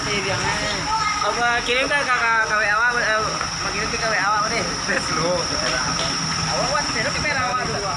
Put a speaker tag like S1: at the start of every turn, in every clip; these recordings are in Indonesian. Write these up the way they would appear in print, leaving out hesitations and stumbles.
S1: Apa kirim ke KW awak, kirim ke KW awak deh.
S2: Tes lu.
S1: Awak wan, terus kamera awak dulu.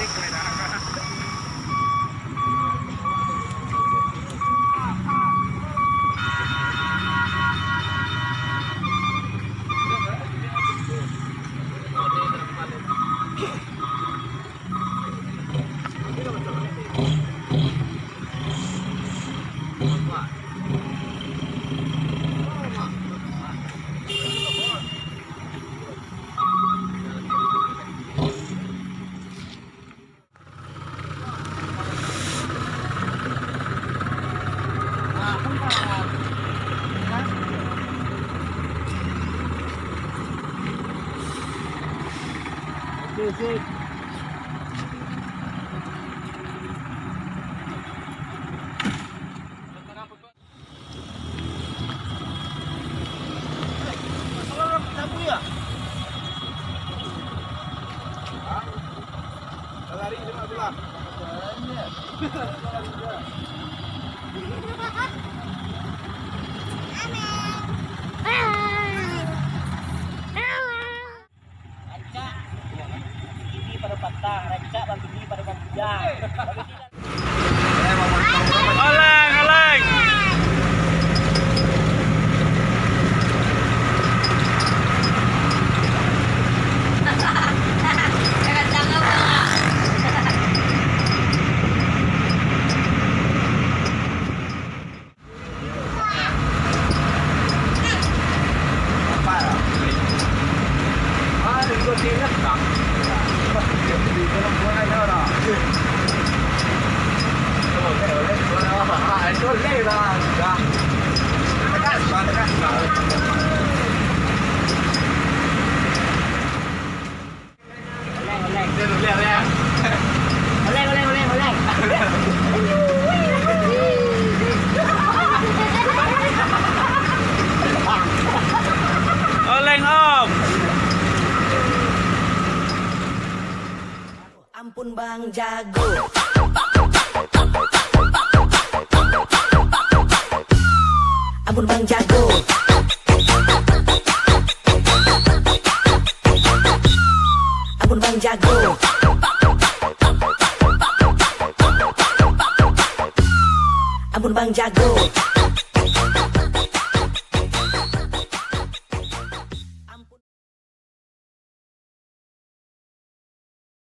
S1: Sip.
S2: Lari 15.
S1: Pada patah, rancak bang gigi pada bang bujang.
S3: Oleng, oleng. Oleng om.
S4: Ampun Bang Jago. Ampun Bang Jago. Ampun Bang Jago. Ampun Bang Jago.